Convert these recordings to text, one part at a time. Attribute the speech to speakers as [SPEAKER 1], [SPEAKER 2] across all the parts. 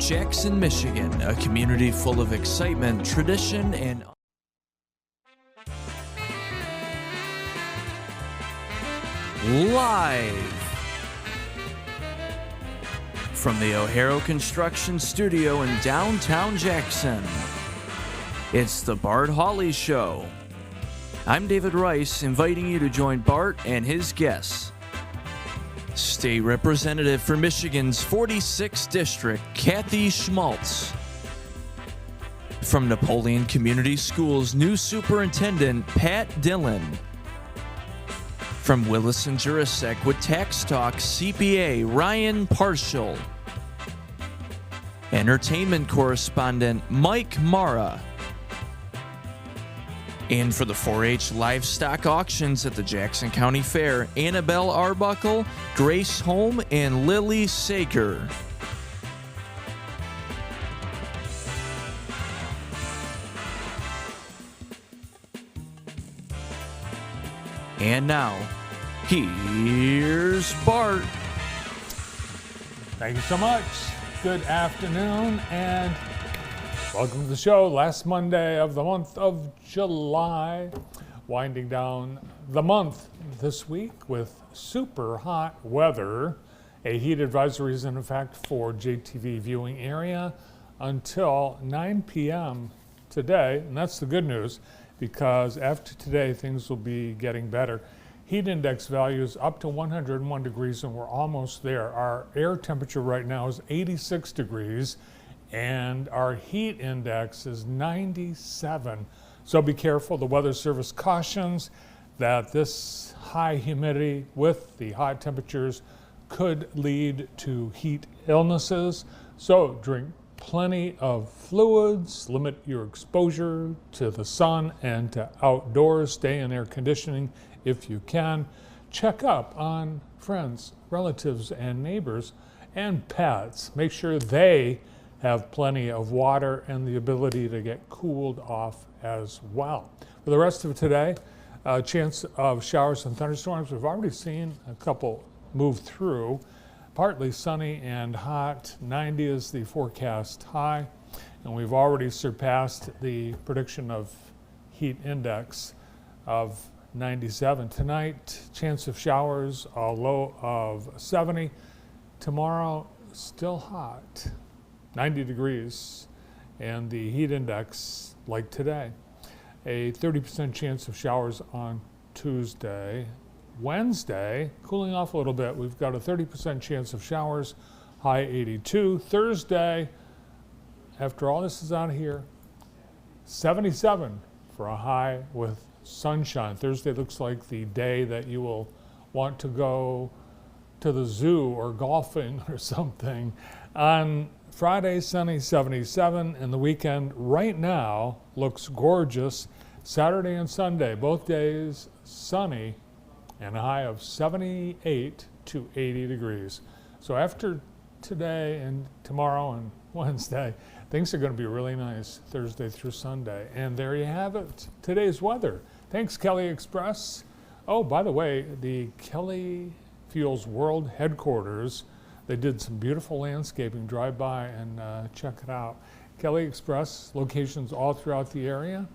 [SPEAKER 1] Jackson, Michigan, a community full of excitement, tradition, and live from the O'Hara Construction Studio in downtown Jackson. It's the Bart Hawley Show. I'm David Rice, inviting you to join Bart and his guests. State Representative for Michigan's 46th District, Kathy Schmaltz. From Napoleon Community Schools' new Superintendent, Pat Dillon. From Willis and Jurasek with Tax Talk CPA, Ryan Partial. Entertainment correspondent, Mike Mara. And for the 4-H livestock auctions at the Jackson County Fair, Annabelle Arbuckle, Grace Holm, and Lily Sager. And now, here's Bart.
[SPEAKER 2] Thank you so much. Good afternoon and welcome to the show. Last Monday of the month of July, winding down the month this week with super hot weather. A heat advisory is in effect for JTV viewing area until 9 p.m. today, and that's the good news because after today things will be getting better. Heat index values up to 101 degrees and we're almost there. Our air temperature right now is 86 degrees and our heat index is 97. So be careful. The Weather Service cautions that this high humidity with the hot temperatures could lead to heat illnesses. So drink plenty of fluids, limit your exposure to the sun and to outdoors, stay in air conditioning if you can. Check up on friends, relatives, and neighbors and pets. Make sure they have plenty of water and the ability to get cooled off as well. For the rest of today, a chance of showers and thunderstorms. We've already seen a couple move through. Partly sunny and hot. 90 is the forecast high. And we've already surpassed the prediction of heat index of 97. Tonight, chance of showers, a low of 70. Tomorrow, still hot. 90 degrees, and the heat index, like today, a 30% chance of showers on Tuesday. Wednesday, cooling off a little bit, we've got a 30% chance of showers, high 82. Thursday, after all this is out here, 77 for a high with sunshine. Thursday looks like the day that you will want to go to the zoo or golfing or something. On Friday, sunny, 77, and the weekend right now looks gorgeous. Saturday and Sunday, both days sunny and a high of 78 to 80 degrees. So after today and tomorrow and Wednesday, things are going to be really nice Thursday through Sunday. And there you have it, today's weather. Thanks, Kelly Express. Oh, by the way, the Kelly Fuels World Headquarters, they did some beautiful landscaping. Drive by and check it out. Kelly Express, locations all throughout the area.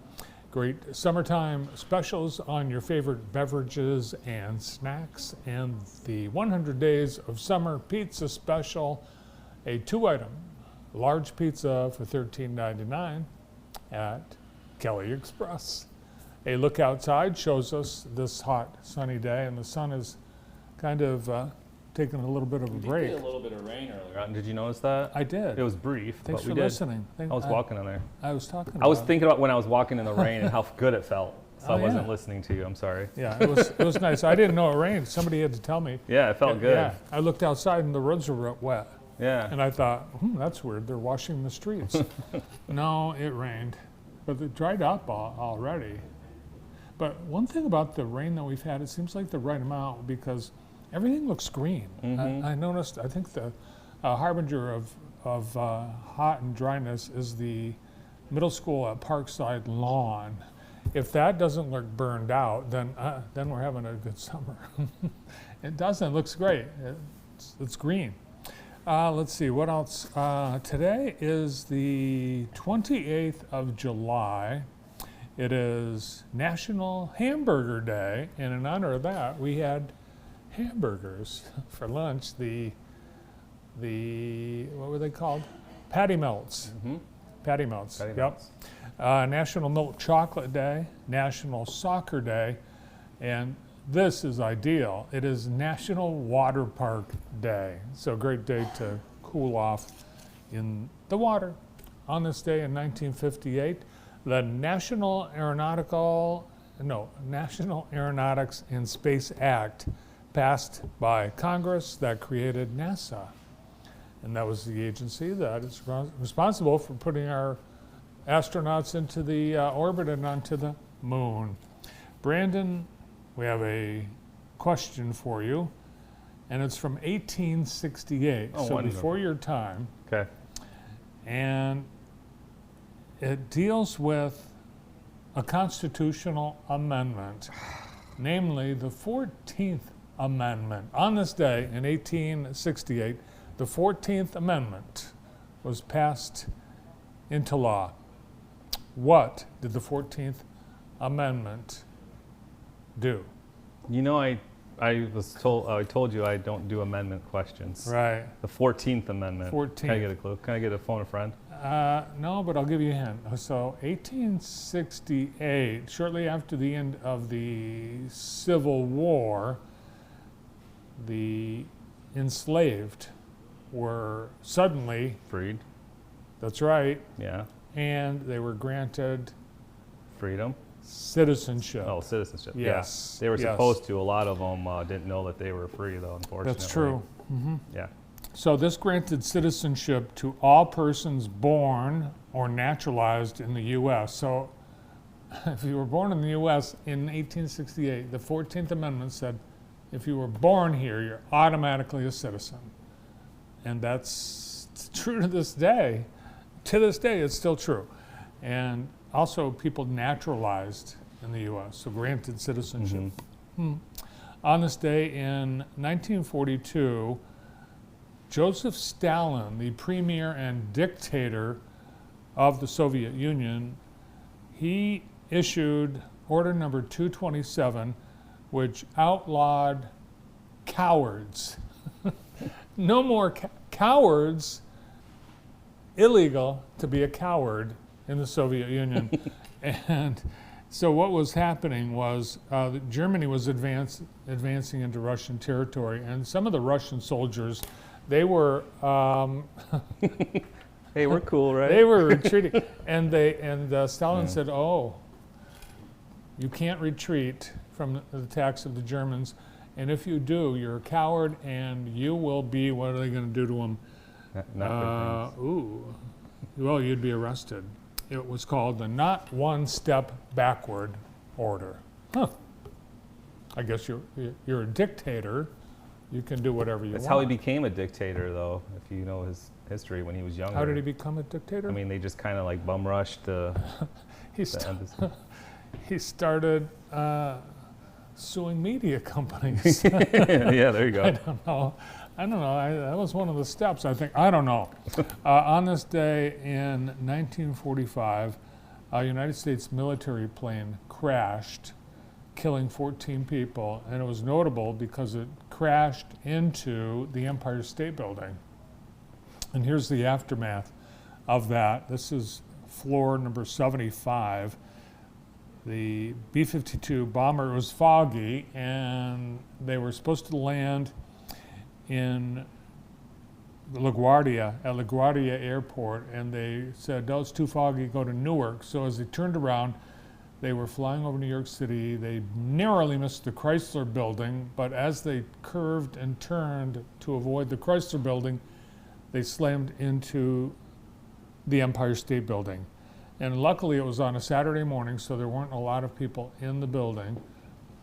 [SPEAKER 2] Great summertime specials on your favorite beverages and snacks. And the 100 Days of Summer Pizza Special, a 2-item large pizza for $13.99 at Kelly Express. A look outside shows us this hot, sunny day, and the sun is kind of taking a little bit of a break.
[SPEAKER 3] We did a little bit of rain earlier on. Did you notice that?
[SPEAKER 2] I did.
[SPEAKER 3] It was brief,
[SPEAKER 2] Thanks
[SPEAKER 3] but we
[SPEAKER 2] for
[SPEAKER 3] did.
[SPEAKER 2] listening.
[SPEAKER 3] I was walking in there.
[SPEAKER 2] I was talking about
[SPEAKER 3] I was thinking about when I was walking in the rain and how good it felt. So
[SPEAKER 2] Oh,
[SPEAKER 3] I wasn't
[SPEAKER 2] yeah.
[SPEAKER 3] listening to you. I'm sorry.
[SPEAKER 2] Yeah, it was nice. I didn't know it rained. Somebody had to tell me.
[SPEAKER 3] Yeah, it felt good.
[SPEAKER 2] Yeah, I looked outside and the roads were wet.
[SPEAKER 3] Yeah.
[SPEAKER 2] And I thought, that's weird. They're washing the streets. No, it rained. But it dried up already. But one thing about the rain that we've had, it seems like the right amount because everything looks green. I noticed, I think the harbinger of hot and dryness is the middle school at Parkside lawn. If that doesn't look burned out, then we're having a good summer. It doesn't. It looks great. It's green. Let's see, what else? Today is the 28th of July. It is National Hamburger Day, and in honor of that, we had hamburgers for lunch. The what were they called? Patty melts.
[SPEAKER 3] Mm-hmm.
[SPEAKER 2] Patty melts.
[SPEAKER 3] Patty
[SPEAKER 2] Yep.
[SPEAKER 3] melts.
[SPEAKER 2] National Milk Chocolate Day, National Soccer Day, and this is ideal. It is National Water Park Day. So a great day to cool off in the water. On this day in 1958, the National Aeronautics and Space Act passed by Congress that created NASA. And that was the agency that is responsible for putting our astronauts into the orbit and onto the moon. Brandon, we have a question for you, and it's from 1868,
[SPEAKER 3] Oh,
[SPEAKER 2] so
[SPEAKER 3] wonderful.
[SPEAKER 2] before your time.
[SPEAKER 3] Okay.
[SPEAKER 2] And it deals with a constitutional amendment, namely the 14th Amendment. On this day in 1868, the 14th Amendment was passed into law. What did the 14th Amendment do?
[SPEAKER 3] You know, I told you I don't do amendment questions.
[SPEAKER 2] Right.
[SPEAKER 3] The 14th Amendment.
[SPEAKER 2] 14th.
[SPEAKER 3] Can I get a clue? Can I get a phone a friend?
[SPEAKER 2] No, but I'll give you a hint. So 1868, shortly after the end of the Civil War, the enslaved were suddenly,
[SPEAKER 3] Freed.
[SPEAKER 2] that's right,
[SPEAKER 3] Yeah.
[SPEAKER 2] and they were granted
[SPEAKER 3] Freedom.
[SPEAKER 2] citizenship.
[SPEAKER 3] Oh, citizenship.
[SPEAKER 2] Yes,
[SPEAKER 3] Yeah. They were
[SPEAKER 2] yes.
[SPEAKER 3] supposed to. A lot of them didn't know that they were free, though, unfortunately.
[SPEAKER 2] That's true. Hmm.
[SPEAKER 3] Yeah.
[SPEAKER 2] So this granted citizenship to all persons born or naturalized in the U.S. So if you were born in the U.S. in 1868, the 14th Amendment said if you were born here, you're automatically a citizen. And that's true to this day. To this day, it's still true. And also people naturalized in the U.S., so granted citizenship. On this day in 1942, Joseph Stalin, the premier and dictator of the Soviet Union, he issued Order Number 227, which outlawed cowards. No more cowards. Illegal to be a coward in the Soviet Union. And so what was happening was Germany was advancing into Russian territory, and some of the Russian soldiers, they were
[SPEAKER 3] Hey, we're cool, right?
[SPEAKER 2] they were retreating, and Stalin said, "Oh, you can't retreat from the attacks of the Germans, and if you do, you're a coward, and you will be." What are they going to do to them?
[SPEAKER 3] Not
[SPEAKER 2] Well, you'd be arrested. It was called the Not One Step Backward Order. Huh. I guess you're a dictator. You can do whatever you
[SPEAKER 3] That's
[SPEAKER 2] want.
[SPEAKER 3] how he became a dictator, though, if you know his history when he was younger.
[SPEAKER 2] How did he become a dictator?
[SPEAKER 3] I mean, they just kind of like bum rushed the
[SPEAKER 2] he
[SPEAKER 3] embassy.
[SPEAKER 2] he started suing media companies.
[SPEAKER 3] Yeah, there you go.
[SPEAKER 2] I don't know. That was one of the steps, I think. I don't know. On this day in 1945, a United States military plane crashed, killing 14 people. And it was notable because it crashed into the Empire State Building. And here's the aftermath of that. This is floor number 75. The B-52 bomber, it was foggy, and they were supposed to land in LaGuardia, at LaGuardia Airport, and they said, "No, it's too foggy, go to Newark." So as they turned around, they were flying over New York City. They narrowly missed the Chrysler Building, but as they curved and turned to avoid the Chrysler Building, they slammed into the Empire State Building. And luckily it was on a Saturday morning, so there weren't a lot of people in the building.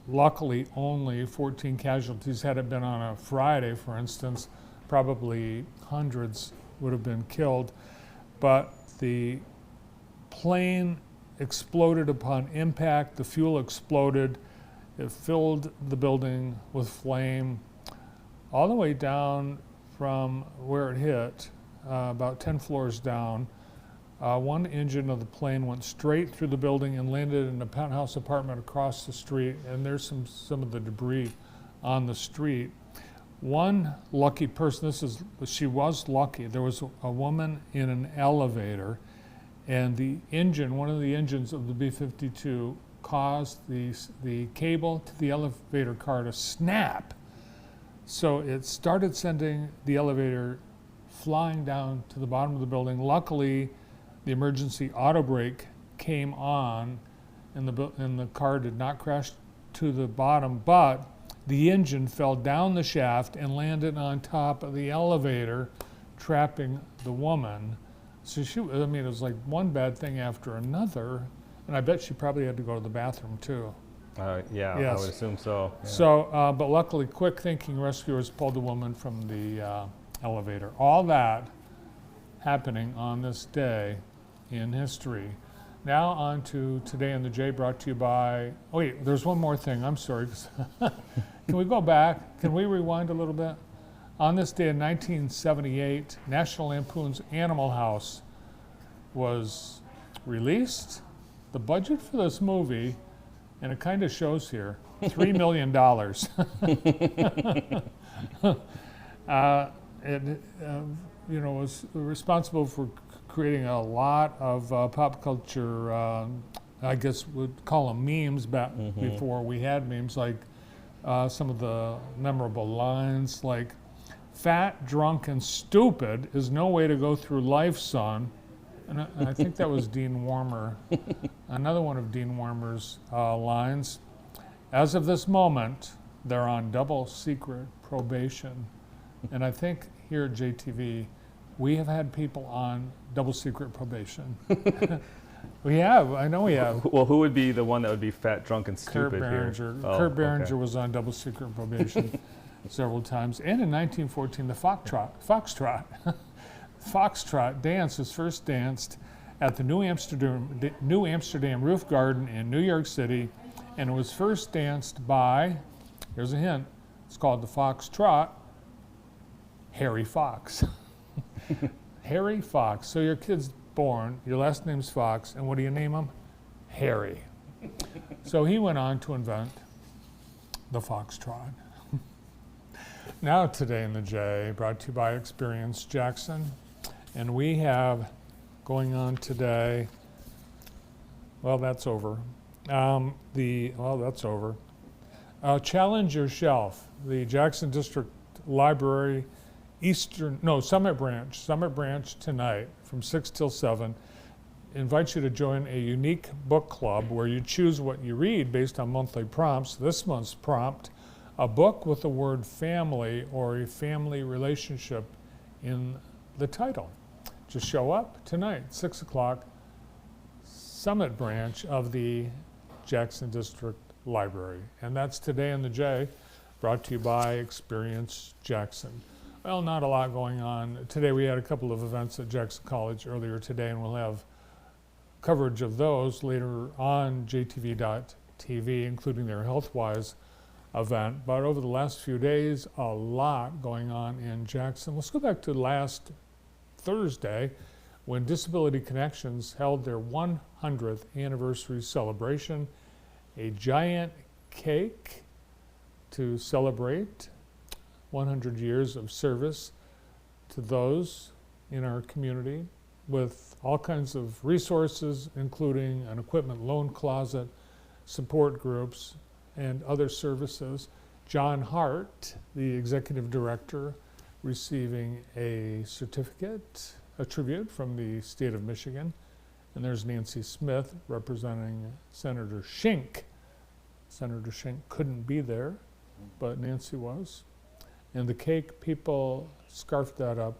[SPEAKER 2] Luckily, only 14 casualties. Had it been on a Friday, for instance, probably hundreds would have been killed. But the plane exploded upon impact. The fuel exploded. It filled the building with flame all the way down from where it hit, about 10 floors down. One engine of the plane went straight through the building and landed in a penthouse apartment across the street, and there's some of the debris on the street. One lucky person, she was lucky. There was a woman in an elevator, and the engine, one of the engines of the B-52, caused the cable to the elevator car to snap. So it started sending the elevator flying down to the bottom of the building. Luckily, the emergency auto brake came on, and the car did not crash to the bottom, but the engine fell down the shaft and landed on top of the elevator, trapping the woman. So it was like one bad thing after another, and I bet she probably had to go to the bathroom too.
[SPEAKER 3] Yeah,
[SPEAKER 2] Yes.
[SPEAKER 3] I would assume so. Yeah.
[SPEAKER 2] So, but luckily, quick-thinking rescuers pulled the woman from the elevator. All that happening on this day in history. Now on to Today in the J, brought to you by, oh wait, there's one more thing, I'm sorry. Can we go back? Can we rewind a little bit? On this day in 1978, National Lampoon's Animal House was released. The budget for this movie, and it kind of shows here, $3 million. It was responsible for creating a lot of pop culture, I guess we'd call them memes back before we had memes, like some of the memorable lines like, "Fat, drunk, and stupid is no way to go through life, son." And I think that was Dean Warmer. Another one of Dean Warmer's lines, "As of this moment, they're on double secret probation." And I think here at JTV, we have had people on double secret probation. We have, I know we have.
[SPEAKER 3] Well, who would be the one that would be fat, drunk, and
[SPEAKER 2] Kurt
[SPEAKER 3] stupid
[SPEAKER 2] Berenger.
[SPEAKER 3] here?
[SPEAKER 2] Kurt Berenger was on double secret probation several times. And in 1914, the Foxtrot dance was first danced at the New Amsterdam Roof Garden in New York City, and it was first danced by, here's a hint, it's called the Foxtrot, Harry Fox. Harry Fox. So your kid's born, your last name's Fox, and what do you name him? Harry. So he went on to invent the Foxtrot. Now Today in the J, brought to you by Experience Jackson. And we have going on today, well, that's over. That's over. Challenge Your Shelf, the Jackson District Library Summit Branch tonight from 6 till 7. Invites you to join a unique book club where you choose what you read based on monthly prompts. This month's prompt, a book with the word family or a family relationship in the title. Just show up tonight, 6 o'clock, Summit Branch of the Jackson District Library. And that's Today in the J, brought to you by Experience Jackson. Well, not a lot going on. Today we had a couple of events at Jackson College earlier today, and we'll have coverage of those later on JTV.tv, including their HealthWise event. But over the last few days, a lot going on in Jackson. Let's go back to last Thursday when Disability Connections held their 100th anniversary celebration. A giant cake to celebrate 100 years of service to those in our community with all kinds of resources, including an equipment loan closet, support groups, and other services. John Hart, the executive director, receiving a certificate, a tribute from the state of Michigan. And there's Nancy Smith representing Senator Schink. Senator Schink couldn't be there, but Nancy was. And the cake, people scarfed that up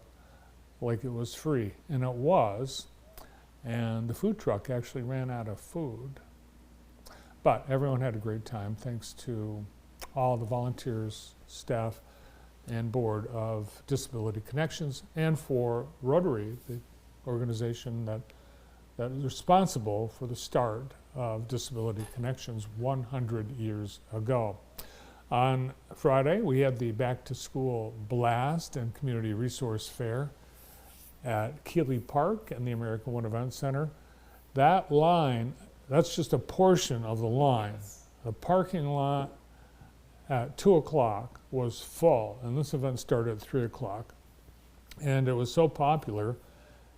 [SPEAKER 2] like it was free, and it was. And the food truck actually ran out of food. But everyone had a great time, thanks to all the volunteers, staff, and board of Disability Connections, and for Rotary, the organization that is responsible for the start of Disability Connections 100 years ago. On Friday, we had the Back to School Blast and Community Resource Fair at Keeley Park and the American One Event Center. That line, that's just a portion of the line. The parking lot at 2 o'clock was full, and this event started at 3 o'clock. And it was so popular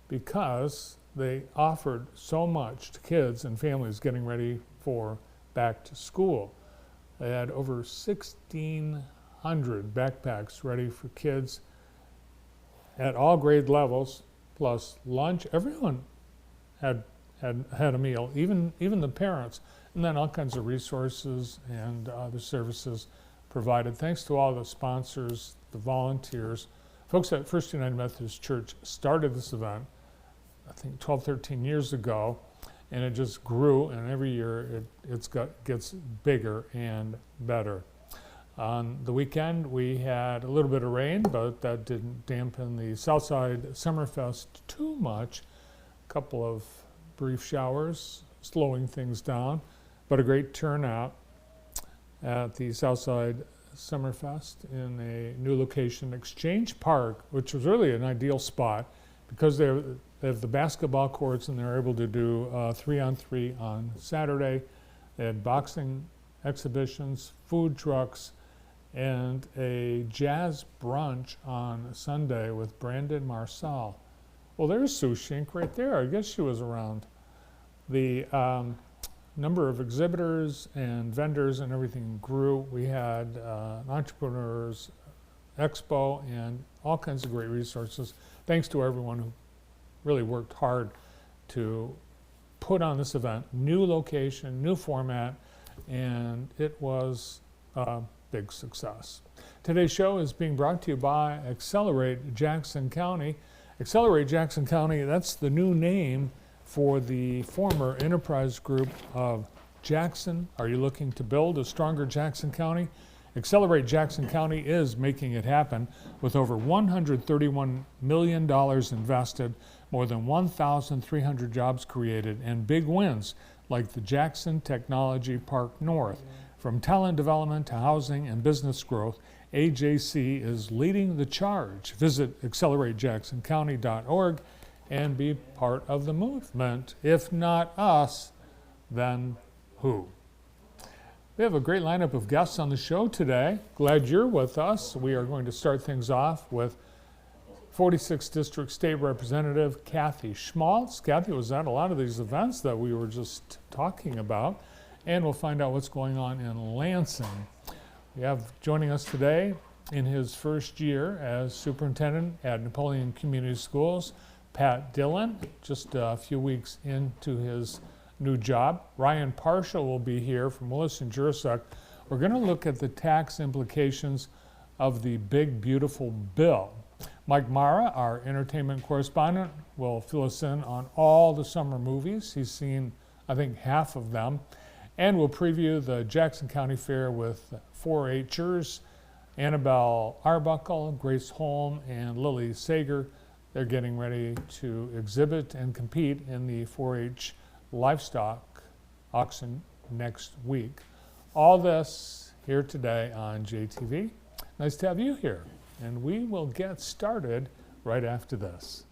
[SPEAKER 2] because they offered so much to kids and families getting ready for back to school. They had over 1,600 backpacks ready for kids at all grade levels, plus lunch. Everyone had a meal, even the parents, and then all kinds of resources and other services provided. Thanks to all the sponsors, the volunteers. Folks at First United Methodist Church started this event, I think 12, 13 years ago, and it just grew, and every year it gets bigger and better. On the weekend, we had a little bit of rain, but that didn't dampen the Southside Summerfest too much. A couple of brief showers, slowing things down, but a great turnout at the Southside Summerfest in a new location, Exchange Park, which was really an ideal spot because they have the basketball courts and they're able to do 3-on-3 on Saturday. They had boxing exhibitions, food trucks, and a jazz brunch on Sunday with Brandon Marcel. Well, there's Sue Shink right there. I guess she was around. The number of exhibitors and vendors and everything grew. We had an entrepreneurs expo and all kinds of great resources. Thanks to everyone who really worked hard to put on this event. New location, new format, and it was a big success. Today's show is being brought to you by Accelerate Jackson County. Accelerate Jackson County, that's the new name for the former enterprise group of Jackson. Are you looking to build a stronger Jackson County? Accelerate Jackson County is making it happen with over $131 million invested, more than 1,300 jobs created, and big wins like the Jackson Technology Park North. From talent development to housing and business growth, AJC is leading the charge. Visit acceleratejacksoncounty.org and be part of the movement. If not us, then who? We have a great lineup of guests on the show today. Glad you're with us. We are going to start things off with 46th District State Representative Kathy Schmaltz. Kathy was at a lot of these events that we were just talking about, and we'll find out what's going on in Lansing. We have joining us today in his first year as superintendent at Napoleon Community Schools, Pat Dillon, just a few weeks into his new job. Ryan Parshall will be here from Willis and Jurassic. We're going to look at the tax implications of the big, beautiful bill. Mike Mara, our entertainment correspondent, will fill us in on all the summer movies. He's seen, I think, half of them. And we'll preview the Jackson County Fair with 4-H'ers, Annabelle Arbuckle, Grace Holm, and Lily Sager. They're getting ready to exhibit and compete in the 4-H livestock auction next week. All this here today on JTV. Nice to have you here. And we will get started right after this.